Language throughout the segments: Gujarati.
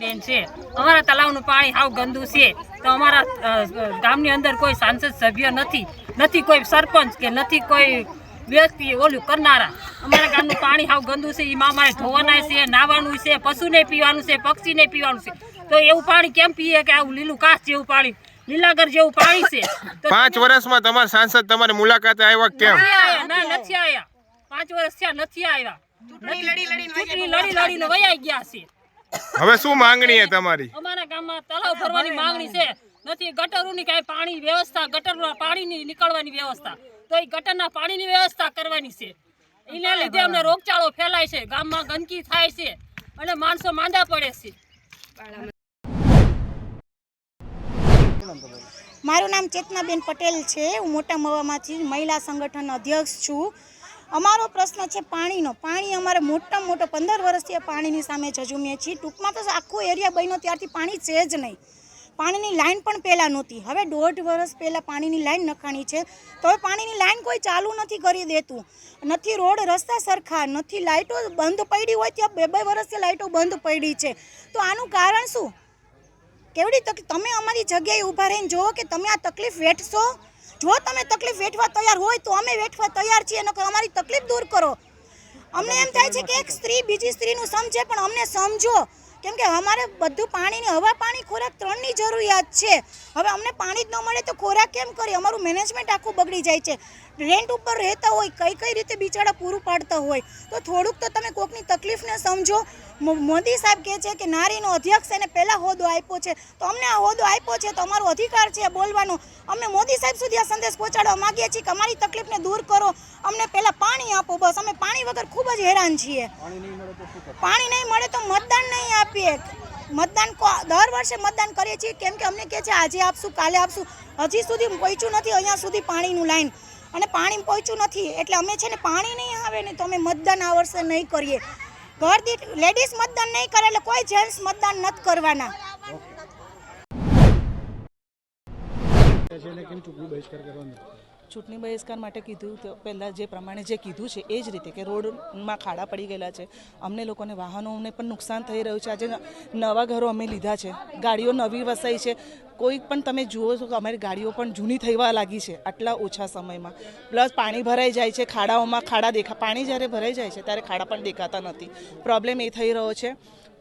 બેન છે અમારા તળાવનું પાણી હાવ ગંદુ છે તો અમારા ગામની અંદર કોઈ સાંસદ સભ્ય નથી કોઈ સરપંચ કે નથી કોઈ વ્યક્તિ ઓલું કરનારા અમારા ગામનું પાણી હાવ ગંદુ છે એમાં અમારે ધોવાના છે નાવાનું છે પશુને પીવાનું છે પક્ષીને પીવાનું છે તો એવું પાણી કેમ પીએ કે આવું લીલું કાચ જેવું પાણી લીલાગર જેવું પાણી છે 5 વર્ષમાં તમારા સાંસદ તમારી મુલાકાતે આવ્યા કેમ? નથી આવ્યા 5 વર્ષ થયા નથી આવ્યા ચૂંટણી લડીને વયા ગયા છે। હવે શું માંગણી છે તમારી? અમારા ગામમાં તળાવ ભરવાની માંગણી છે નથી ગટરોની કઈ પાણી વ્યવસ્થા ગટરમાં પાણીની નીકળવાની વ્યવસ્થા તો એ ગટરના પાણીની વ્યવસ્થા કરવાની છે એને લીધે અમને રોગચાળો ફેલાય છે ગામમાં ગંદકી થાય છે અને માણસો માંદા પડે છે। મારું નામ ચેતનાબેન પટેલ છે હું મોટા મવામાંથી મહિલા સંગઠન અધ્યક્ષ છું। અમારો પ્રશ્ન છે પાણીનો। પાણી અમારે મોટામાં મોટો 15 વર્ષથી પાણીની સામે ઝઝૂમીએ છીએ। ટૂંકમાં તો આખો એરિયા બન્યો ત્યારથી પાણી છે જ નહીં। પાણીની લાઈન પણ પહેલાં નહોતી, હવે 1.5 વર્ષ પહેલાં પાણીની લાઈન નખાણી છે તો હવે પાણીની લાઈન કોઈ ચાલુ નથી કરી દેતું, નથી રોડ રસ્તા સરખા, નથી લાઇટો બંધ પડી હોય ત્યાં 2 વર્ષથી લાઇટો બંધ પડી છે। તો આનું કારણ શું? કેવડી તમે અમારી જગ્યાએ ઊભા રહીને જુઓ કે તમે આ તકલીફ વેઠશો। જો તમે તકલીફ વેઠવા તૈયાર હોય તો અમે વેઠવા તૈયાર છીએ, નકર અમારી તકલીફ દૂર કરો। અમને એમ થાય છે કે એક સ્ત્રી બીજી સ્ત્રીનું સમજે પણ અમને સમજો, કેમ કે અમારે બધું પાણીની હવા પાણી ખોરાક 3ની જરૂરિયાત છે। હવે અમને પાણી જ ન મળે તો ખોરાક કેમ કરીએ? અમારું મેનેજમેન્ટ આખું બગડી જાય છે। રેન્ટ ઉપર રહેતા હોય કઈ રીતે બિચારા પૂરું પાડતા હોય તો થોડુંક તો તમે કોકની તકલીફને સમજો। મોદી સાહેબ કહે છે કે નારીનો અધ્યક્ષ એને પહેલાં હોદ્દો આપ્યો છે તો અમને આ હોદ્દો આપ્યો છે તો અમારો અધિકાર છે બોલવાનો। અમે મોદી સાહેબ સુધી આ સંદેશ પહોંચાડવા માગીએ છીએ કે અમારી તકલીફને દૂર કરો, અમને પહેલાં પાણી આપો બસ। અમે પાણી વગર ખૂબ જ હેરાન છીએ। પાણી નહીં મળે તો મતદાન નહીં આપીએ। મતદાન દર વર્ષે મતદાન કરીએ છીએ કેમ કે અમને કહે છે આજે આપશું કાલે આપશું, હજી સુધી પહોંચ્યું નથી અહીંયા સુધી પાણીનું લાઈન અને પાણી પહોંચ્યું નથી એટલે અમે છે ને પાણી નહીં આવે ને તો અમે મતદાન આ વર્ષે નહીં કરીએ। ઘર દીઠ લેડીઝ મતદાન નહીં કરે એટલે કોઈ જેન્ટ્સ મતદાન નથી કરવાના। ચૂંટણી બહિષ્કાર માટે કીધું તો પહેલાં જે પ્રમાણે જે કીધું છે એ જ રીતે કે રોડમાં ખાડા પડી ગયેલા છે, અમને લોકોને વાહનોને પણ નુકસાન થઈ રહ્યું છે। આજે નવા ઘરો અમે લીધા છે, ગાડીઓ નવી વસાઈ છે, કોઈ પણ તમે જુઓ છો કે અમારી ગાડીઓ પણ જૂની થવા લાગી છે આટલા ઓછા સમયમાં। પ્લસ પાણી ભરાઈ જાય છે, ખાડાઓમાં ખાડા પાણી જ્યારે ભરાઈ જાય છે ત્યારે ખાડા પણ દેખાતા નથી। પ્રોબ્લેમ એ થઈ રહ્યો છે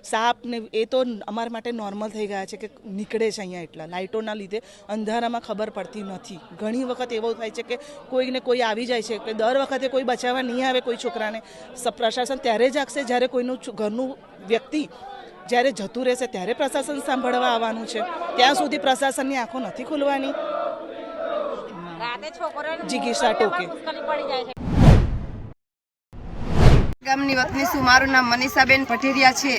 સાપ ને એ તો અમારા માટે નોર્મલ થઈ ગયા છે કે નીકળે છે અહીંયા એટલા લાઇટોના લીધે અંધારામાં ખબર પડતી નથી। ઘણી વખત એવો થાય છે કે કોઈને કોઈ આવી જાય છે કે દર વખતે કોઈ બચાવવા નહીં આવે કોઈ છોકરાને। પ્રશાસન ત્યારે જ આવશે જ્યારે કોઈનું ઘરનું વ્યક્તિ જ્યારે જતું રહેશે ત્યારે પ્રશાસન સાંભળવા આવવાનું છે, ત્યાં સુધી પ્રશાસનની આંખો નથી ખુલવાની। જિગીશા ટોકે ગામની વતની છું, મારું નામ મનીષાબેન પટેરિયા છે।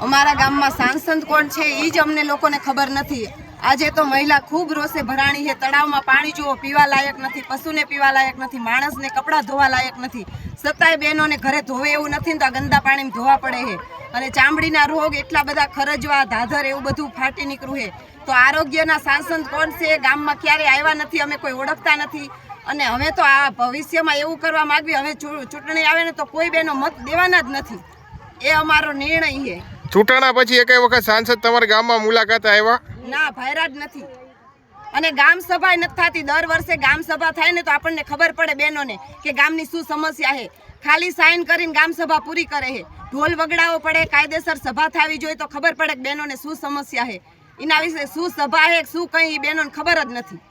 અમારા ગામમાં સાંસદ કોણ છે એ જ અમને લોકોને ખબર નથી। આજે તો મહિલા ખૂબ રોષે ભરાણી છે। તળાવમાં પાણી જુઓ પીવા લાયક નથી, પશુને પીવા લાયક નથી, માણસને કપડાં ધોવા લાયક નથી, છતાંય બહેનોને ઘરે ધોવે એવું નથી ને તો આ ગંદા પાણીમાં ધોવા પડે છે। અને ચામડીના રોગ એટલા બધા ખરજવા ધાધર એવું બધું ફાટી નીકળ્યું છે। તો આરોગ્યના સાંસદ કોણ છે ગામમાં ક્યારે આવ્યા નથી, અમે કોઈ ઓળખતા નથી। અને હવે તો આ ભવિષ્યમાં એવું કરવા માંગવી, હવે ચૂંટણી આવે ને તો કોઈ બેનો મત દેવાના જ નથી, એ અમારો નિર્ણય છે। ચૂંટણા પછી એકે વખત સાંસદ તમારા ગામમાં મુલાકાતે આવ્યા? ના, ભાયરા જ નથી। અને ગામ સભા નથી થતી। દર વર્ષે ગામ સભા થાય ને તો આપણને ખબર પડે બહેનોને કે ગામની શું સમસ્યા છે। ખાલી સાઇન કરીને ગામ સભા પૂરી કરે છે, ઢોલ વગડાવો પડે, કાયદેસર સભા થવી જોઈએ તો ખબર પડે કે બહેનોને શું સમસ્યા છે, એના વિશે શું સભા છે શું કંઈ બહેનોને ખબર જ નથી।